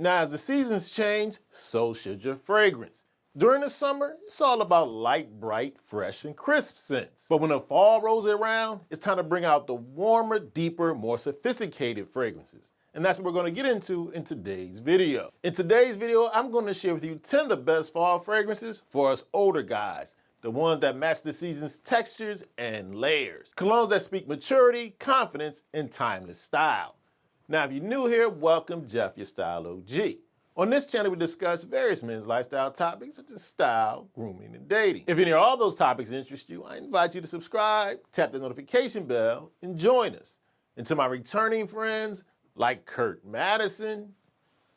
Now, as the seasons change, so should your fragrance. During the summer, it's all about light, bright, fresh, and crisp scents. But when the fall rolls around, it's time to bring out the warmer, deeper, more sophisticated fragrances. And that's what we're going to get into in today's video. In today's video, I'm going to share with you 10 of the best fall fragrances for us older guys. The ones that match the season's textures and layers. Colognes that speak maturity, confidence, and timeless style. Now, if you're new here, welcome, Jeff, your Style O.G. On this channel, we discuss various men's lifestyle topics such as style, grooming, and dating. If any of all those topics interest you, I invite you to subscribe, tap the notification bell, and join us. And to my returning friends, like Kurt Madison,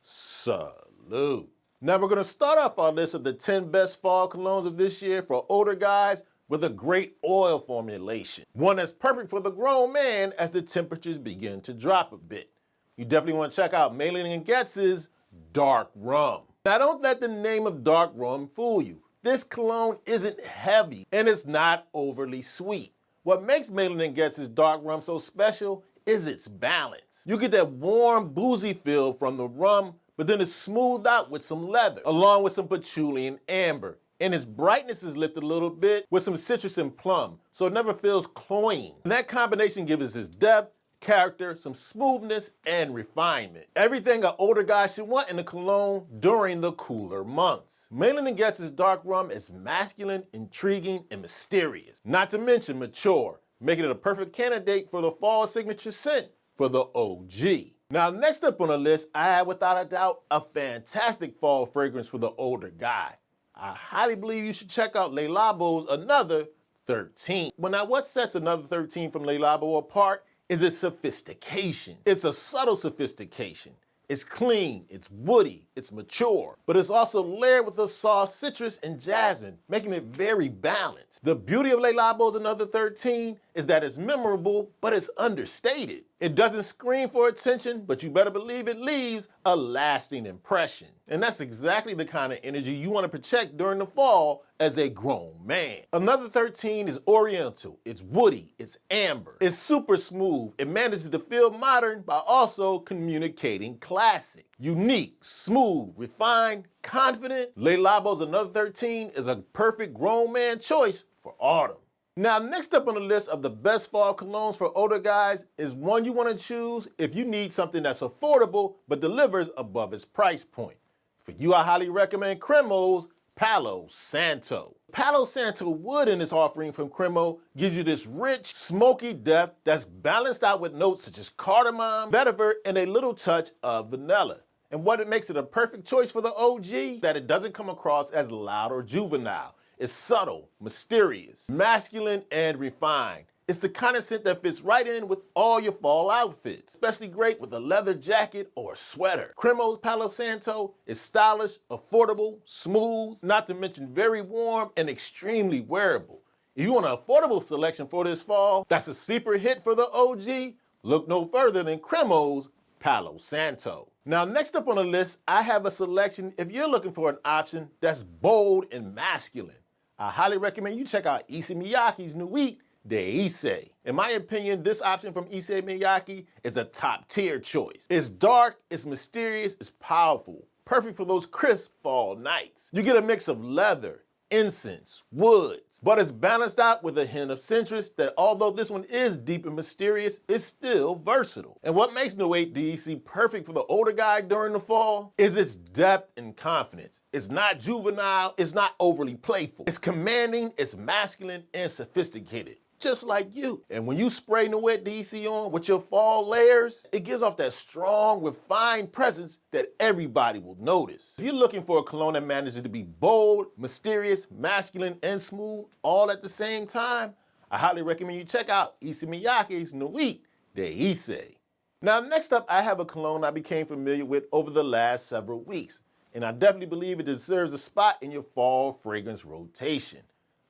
salute. Now we're going to start off our list of the 10 best fall colognes of this year for older guys with a great oil formulation. One that's perfect for the grown man as the temperatures begin to drop a bit. You definitely want to check out Malin & Goetz's Dark Rum. Now don't let the name of Dark Rum fool you. This cologne isn't heavy and it's not overly sweet. What makes Malin & Goetz's Dark Rum so special is its balance. You get that warm, boozy feel from the rum, but then it's smoothed out with some leather, along with some patchouli and amber. And its brightness is lifted a little bit with some citrus and plum, so it never feels cloying. And that combination gives us its depth, character, some smoothness, and refinement. Everything an older guy should want in a cologne during the cooler months. Malin & Goetz's Dark Rum is masculine, intriguing, and mysterious, not to mention mature, making it a perfect candidate for the fall signature scent for the OG. Now, next up on the list, I have without a doubt a fantastic fall fragrance for the older guy. I highly believe you should check out Le Labo's Another 13. Well, now what sets Another 13 from Le Labo apart is its sophistication. It's a subtle sophistication. It's clean, it's woody, it's mature, but it's also layered with a soft citrus and jasmine, making it very balanced. The beauty of Le Labo's Another 13 is that it's memorable, but it's understated. It doesn't scream for attention, but you better believe it leaves a lasting impression. And that's exactly the kind of energy you want to project during the fall as a grown man. Another 13 is oriental, it's woody, it's amber, it's super smooth. It manages to feel modern by also communicating classic. Unique, smooth, refined, confident, Le Labo's Another 13 is a perfect grown man choice for autumn. Now, next up on the list of the best fall colognes for older guys is one you want to choose if you need something that's affordable but delivers above its price point. For you, I highly recommend Cremo's Palo Santo. Palo Santo wood in its offering from Cremo gives you this rich, smoky depth that's balanced out with notes such as cardamom, vetiver, and a little touch of vanilla. And what makes it a perfect choice for the OG, that it doesn't come across as loud or juvenile. It's subtle, mysterious, masculine, and refined. It's the kind of scent that fits right in with all your fall outfits, especially great with a leather jacket or a sweater. Cremo's Palo Santo is stylish, affordable, smooth, not to mention very warm and extremely wearable. If you want an affordable selection for this fall, that's a sleeper hit for the OG, look no further than Cremo's Palo Santo. Now, next up on the list, I have a selection if you're looking for an option that's bold and masculine. I highly recommend you check out Issey Miyake's Nuit de Issey. In my opinion, this option from Issey Miyake is a top tier choice. It's dark, it's mysterious, it's powerful. Perfect for those crisp fall nights. You get a mix of leather, incense, woods, but it's balanced out with a hint of citrus that, although this one is deep and mysterious, is still versatile. And what makes Nuit de Issey perfect for the older guy during the fall is its depth and confidence. It's not juvenile, it's not overly playful. It's commanding, it's masculine, and sophisticated, just like you. And when you spray Nuit de Issey on with your fall layers, it gives off that strong, refined presence that everybody will notice. If you're looking for a cologne that manages to be bold, mysterious, masculine, and smooth all at the same time, I highly recommend you check out Issey Miyake's Nuit de Issey. Now, next up, I have a cologne I became familiar with over the last several weeks, and I definitely believe it deserves a spot in your fall fragrance rotation.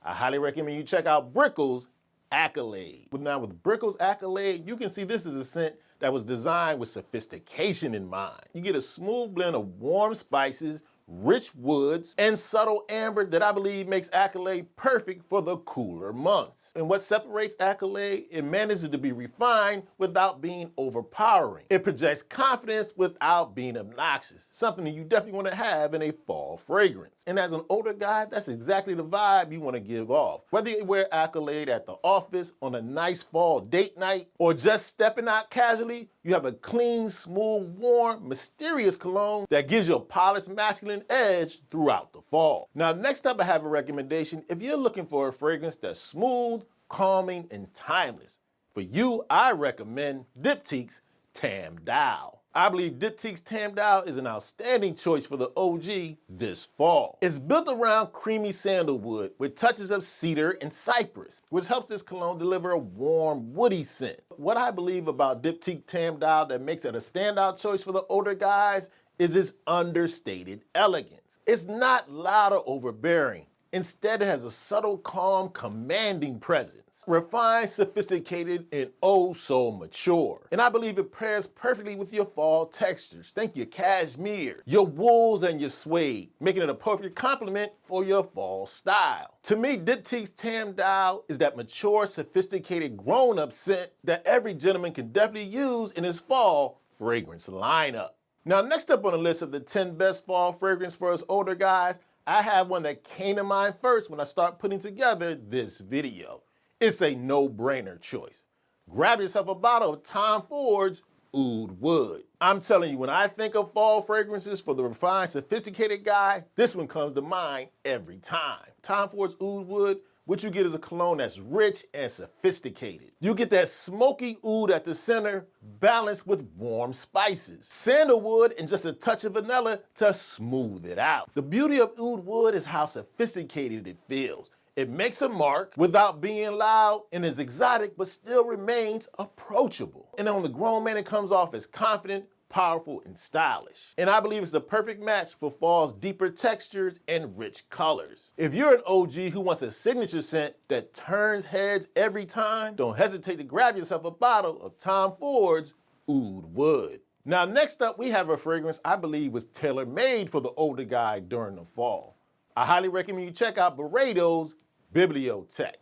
I highly recommend you check out Brickell's Accolade. Now with Brickell's Accolade, you can see this is a scent that was designed with sophistication in mind. You get a smooth blend of warm spices, rich woods, and subtle amber that I believe makes Accolade perfect for the cooler months. And what separates Accolade, it manages to be refined without being overpowering. It projects confidence without being obnoxious, something that you definitely want to have in a fall fragrance. And as an older guy, that's exactly the vibe you want to give off. Whether you wear Accolade at the office, on a nice fall date night, or just stepping out casually, you have a clean, smooth, warm, mysterious cologne that gives you a polished masculine edge throughout the fall. Now, next up I have a recommendation if you're looking for a fragrance that's smooth, calming, and timeless. For you, I recommend Diptyque's Tam Dao. I believe Diptyque's Tam Dao is an outstanding choice for the OG this fall. It's built around creamy sandalwood with touches of cedar and cypress, which helps this cologne deliver a warm, woody scent. What I believe about Diptyque Tam Dao that makes it a standout choice for the older guys is its understated elegance. It's not loud or overbearing. Instead, it has a subtle, calm, commanding presence. Refined, sophisticated, and oh so mature. And I believe it pairs perfectly with your fall textures. Think your cashmere, your wools, and your suede, making it a perfect complement for your fall style. To me, Diptyque's Tam Dao is that mature, sophisticated, grown-up scent that every gentleman can definitely use in his fall fragrance lineup. Now, next up on the list of the 10 best fall fragrance for us older guys, I have one that came to mind first when I start putting together this video. It's a no-brainer choice. Grab yourself a bottle of Tom Ford's Oud Wood. I'm telling you, when I think of fall fragrances for the refined, sophisticated guy, this one comes to mind every time. Tom Ford's Oud Wood, what you get is a cologne that's rich and sophisticated. You get that smoky oud at the center, balanced with warm spices, sandalwood, and just a touch of vanilla to smooth it out. The beauty of Oud Wood is how sophisticated it feels. It makes a mark without being loud and is exotic, but still remains approachable. And on the grown man, it comes off as confident, powerful, and stylish. And I believe it's the perfect match for fall's deeper textures and rich colors. If you're an OG who wants a signature scent that turns heads every time, don't hesitate to grab yourself a bottle of Tom Ford's Oud Wood. Now, next up, we have a fragrance I believe was tailor-made for the older guy during the fall. I highly recommend you check out Byredo's Bibliothèque.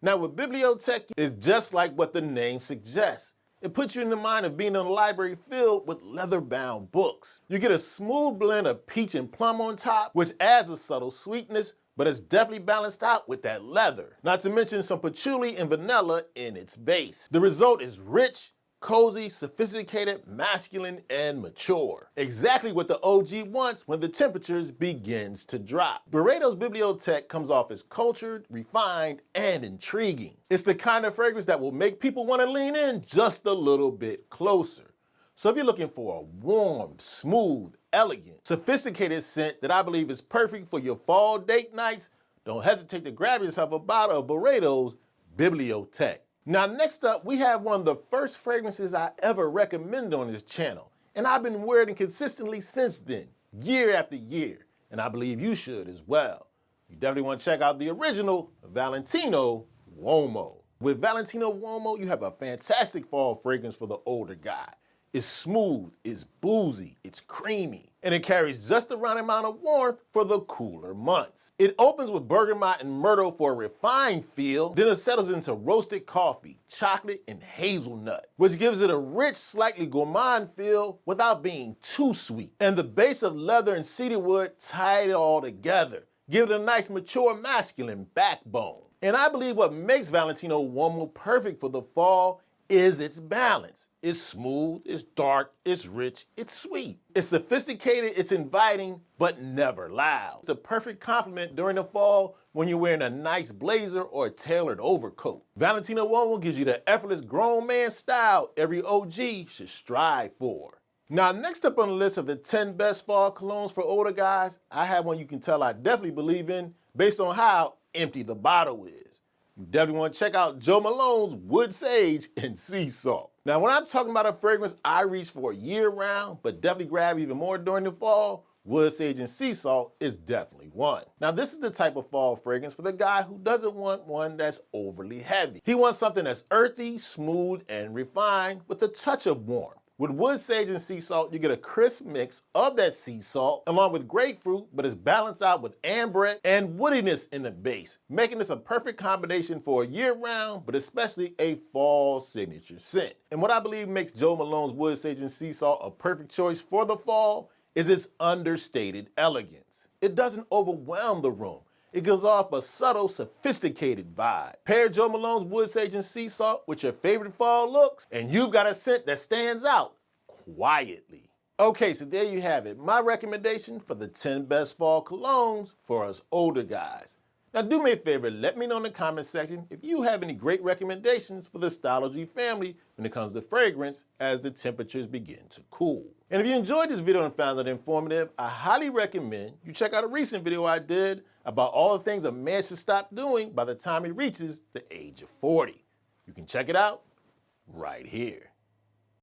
Now, with Bibliothèque, it's just like what the name suggests. It puts you in the mind of being in a library filled with leather-bound books. You get a smooth blend of peach and plum on top, which adds a subtle sweetness, but it's definitely balanced out with that leather. Not to mention some patchouli and vanilla in its base. The result is rich, cozy, sophisticated, masculine, and mature. Exactly what the OG wants when the temperatures begins to drop. Byredo's Bibliothèque comes off as cultured, refined, and intriguing. It's the kind of fragrance that will make people want to lean in just a little bit closer. So if you're looking for a warm, smooth, elegant, sophisticated scent that I believe is perfect for your fall date nights, don't hesitate to grab yourself a bottle of Byredo's Bibliothèque. Now, next up, we have one of the first fragrances I ever recommended on this channel, and I've been wearing it consistently since then, year after year, and I believe you should as well. You definitely want to check out the original Valentino Uomo. With Valentino Uomo, you have a fantastic fall fragrance for the older guy. It's smooth, it's boozy, it's creamy, and it carries just the right amount of warmth for the cooler months. It opens with bergamot and myrtle for a refined feel, then it settles into roasted coffee, chocolate, and hazelnut, which gives it a rich, slightly gourmand feel without being too sweet. And the base of leather and cedarwood tie it all together, give it a nice, mature, masculine backbone. And I believe what makes Valentino Uomo perfect for the fall is its balance. It's smooth, it's dark, it's rich, it's sweet. It's sophisticated, it's inviting, but never loud. It's the perfect complement during the fall when you're wearing a nice blazer or a tailored overcoat. Valentino Uomo gives you the effortless grown man style every OG should strive for. Now, next up on the list of the 10 best fall colognes for older guys, I have one you can tell I definitely believe in based on how empty the bottle is. You definitely want to check out Joe Malone's Wood Sage and Sea Salt. Now, when I'm talking about a fragrance I reach for year-round, but definitely grab even more during the fall, Wood Sage and Sea Salt is definitely one. Now, this is the type of fall fragrance for the guy who doesn't want one that's overly heavy. He wants something that's earthy, smooth, and refined with a touch of warmth. With wood sage and sea salt, you get a crisp mix of that sea salt along with grapefruit, but it's balanced out with amber and woodiness in the base, making this a perfect combination for a year-round, but especially a fall signature scent. And what I believe makes Jo Malone's wood sage and sea salt a perfect choice for the fall is its understated elegance. It doesn't overwhelm the room. It gives off a subtle, sophisticated vibe. Pair Jo Malone's wood sage and sea salt with your favorite fall looks, and you've got a scent that stands out quietly. Okay, so there you have it. My recommendation for the 10 best fall colognes for us older guys. Now do me a favor, let me know in the comment section if you have any great recommendations for the Style O.G family when it comes to fragrance as the temperatures begin to cool. And if you enjoyed this video and found it informative, I highly recommend you check out a recent video I did about all the things a man should stop doing by the time he reaches the age of 40. You can check it out right here.